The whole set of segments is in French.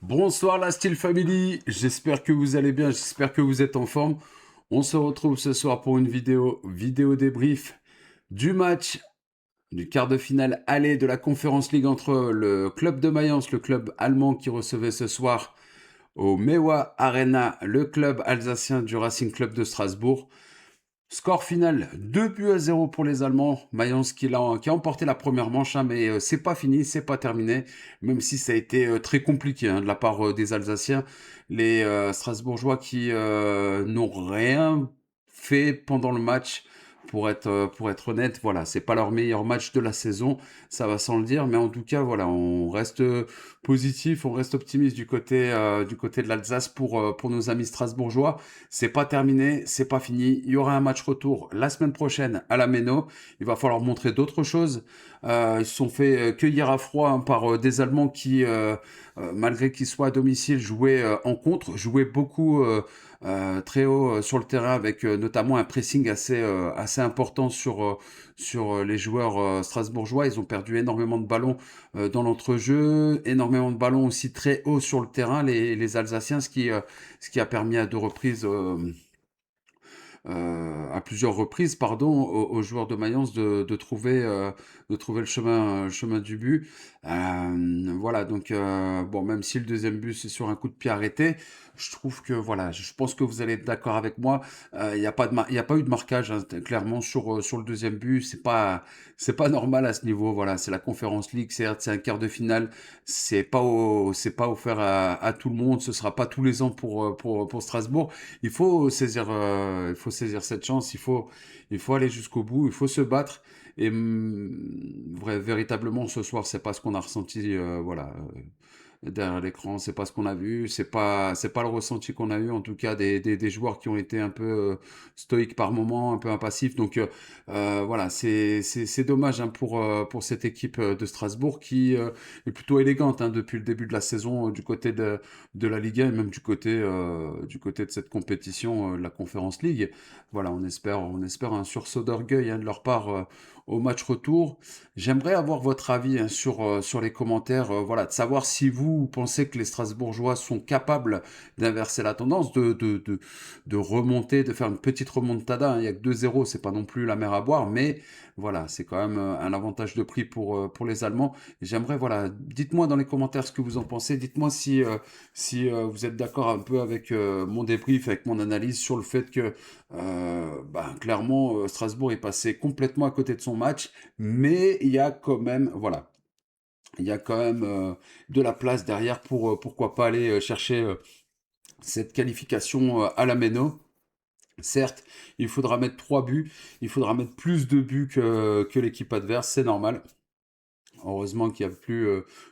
Bonsoir la Steel Family, j'espère que vous allez bien, j'espère que vous êtes en forme. On se retrouve ce soir pour une vidéo débrief du match du quart de finale aller de la Conference League entre le club de Mayence, le club allemand qui recevait ce soir au Mewa Arena, le club alsacien du Racing Club de Strasbourg. Score final 2 buts à 0 pour les Allemands. Mayence qui a emporté la première manche, hein, mais c'est pas fini, c'est pas terminé. Même si ça a été très compliqué de la part des Alsaciens. Les Strasbourgeois qui n'ont rien fait pendant le match. Pour être honnête, voilà, c'est pas leur meilleur match de la saison, ça va sans le dire, mais en tout cas, voilà, on reste positif, on reste optimiste du côté de l'Alsace pour nos amis strasbourgeois. C'est pas terminé, c'est pas fini. Il y aura un match retour la semaine prochaine à la Méno. Il va falloir montrer d'autres choses. Ils se sont fait cueillir à froid par des Allemands qui, malgré qu'ils soient à domicile, jouaient en contre, jouaient beaucoup très haut sur le terrain avec notamment un pressing assez important sur les joueurs strasbourgeois. Ils ont perdu énormément de ballons dans l'entrejeu, énormément de ballons aussi très haut sur le terrain, les Alsaciens, ce qui a permis à deux reprises à plusieurs reprises, pardon, aux joueurs de Mayence de trouver le chemin du but. Voilà, donc bon, même si le deuxième but c'est sur un coup de pied arrêté, je trouve que voilà, je pense que vous allez être d'accord avec moi. Il n'y a pas il y a pas eu de marquage hein, clairement sur le deuxième but. C'est pas normal à ce niveau. Voilà, c'est la Conference League, certes, c'est un quart de finale. C'est pas offert à tout le monde. Ce sera pas tous les ans pour Strasbourg. Il faut saisir cette chance, il faut aller jusqu'au bout, il faut se battre. Et véritablement, ce soir, c'est pas ce qu'on a ressenti, voilà, derrière l'écran, c'est pas ce qu'on a vu, c'est pas le ressenti qu'on a eu, en tout cas, des joueurs qui ont été un peu stoïques par moment, un peu impassifs. Donc, voilà, c'est dommage hein, pour cette équipe de Strasbourg qui est plutôt élégante hein, depuis le début de la saison du côté de la Ligue 1 et même du côté de cette compétition, la Conference League. Voilà, on espère un sursaut d'orgueil hein, de leur part au match retour. J'aimerais avoir votre avis hein, sur les commentaires, voilà, de savoir si vous pensez que les Strasbourgeois sont capables d'inverser la tendance, de remonter, de faire une petite remontada. Hein. Il n'y a que 2-0, c'est pas non plus la mer à boire, mais voilà, c'est quand même un avantage de prix pour les Allemands. Et j'aimerais, voilà, dites-moi dans les commentaires ce que vous en pensez. Dites-moi si vous êtes d'accord un peu avec mon débrief, avec mon analyse sur le fait que clairement Strasbourg est passé complètement à côté de son match, mais il y a quand même, voilà, il y a quand même de la place derrière pour pourquoi pas aller chercher cette qualification à la Méno. Certes, il faudra mettre 3 buts, il faudra mettre plus de buts que l'équipe adverse, c'est normal. Heureusement qu'il n'y a plus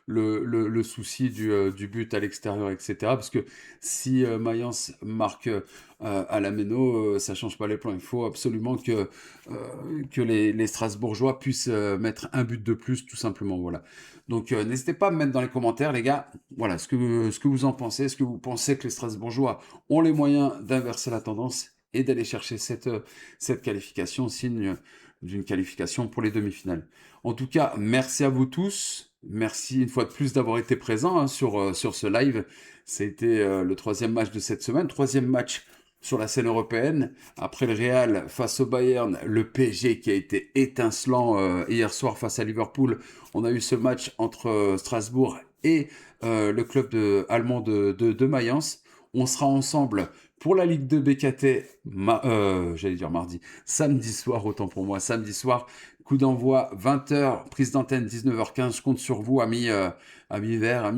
le souci du but à l'extérieur, etc. Parce que si Mayence marque à la Méno, ça change pas les plans. Il faut absolument que les Strasbourgeois puissent mettre un but de plus, tout simplement. Voilà. Donc n'hésitez pas à me mettre dans les commentaires, les gars. Voilà, ce que vous en pensez. Est-ce que vous pensez que les Strasbourgeois ont les moyens d'inverser la tendance et d'aller chercher cette qualification, signe d'une qualification pour les demi-finales. En tout cas, merci à vous tous. Merci une fois de plus d'avoir été présents hein, sur ce live. C'était le troisième match de cette semaine, troisième match sur la scène européenne. Après le Real face au Bayern, le PSG qui a été étincelant hier soir face à Liverpool. On a eu ce match entre Strasbourg et le club allemand de Mayence. On sera ensemble pour la Ligue de BKT, j'allais dire mardi, samedi soir, autant pour moi, samedi soir, coup d'envoi 20h, prise d'antenne 19h15, je compte sur vous, amis verts,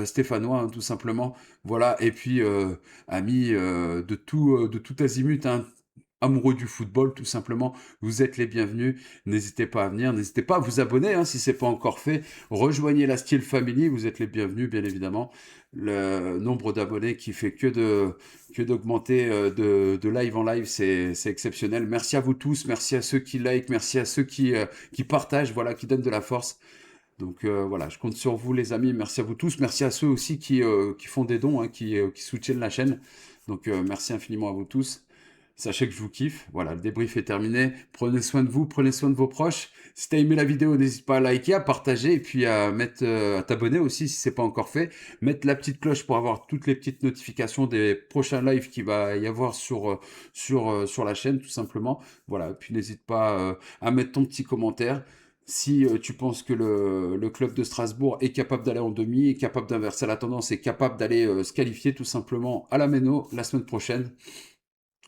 stéphanois, hein, tout simplement, voilà, et puis amis de tout azimut, hein, amoureux du football, tout simplement, vous êtes les bienvenus. N'hésitez pas à venir, n'hésitez pas à vous abonner hein, si c'est pas encore fait. Rejoignez la Steel Family, vous êtes les bienvenus, bien évidemment. Le nombre d'abonnés qui fait que d'augmenter de live en live, c'est exceptionnel. Merci à vous tous, merci à ceux qui like, merci à ceux qui partagent, voilà, qui donnent de la force. Donc voilà, je compte sur vous les amis, merci à vous tous, merci à ceux aussi qui font des dons, hein, qui soutiennent la chaîne. Donc merci infiniment à vous tous. Sachez que je vous kiffe. Voilà, le débrief est terminé. Prenez soin de vous, prenez soin de vos proches. Si tu as aimé la vidéo, n'hésite pas à liker, à partager et puis à mettre, à t'abonner aussi si c'est pas encore fait. Mettre la petite cloche pour avoir toutes les petites notifications des prochains lives qu'il va y avoir sur la chaîne, tout simplement. Voilà, puis n'hésite pas à mettre ton petit commentaire. Si tu penses que le club de Strasbourg est capable d'aller en demi, est capable d'inverser la tendance, est capable d'aller se qualifier tout simplement à la Méno la semaine prochaine,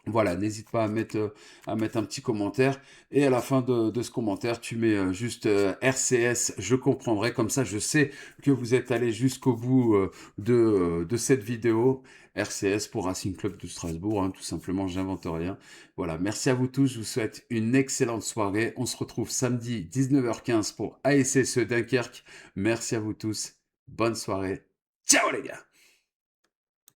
voilà, n'hésite pas à mettre un petit commentaire. Et à la fin de ce commentaire, tu mets juste RCS, je comprendrai. Comme ça, je sais que vous êtes allé jusqu'au bout de cette vidéo. RCS pour Racing Club de Strasbourg, hein, tout simplement, j'invente rien. Voilà, merci à vous tous. Je vous souhaite une excellente soirée. On se retrouve samedi 19h15 pour ASSE Dunkerque. Merci à vous tous. Bonne soirée. Ciao les gars!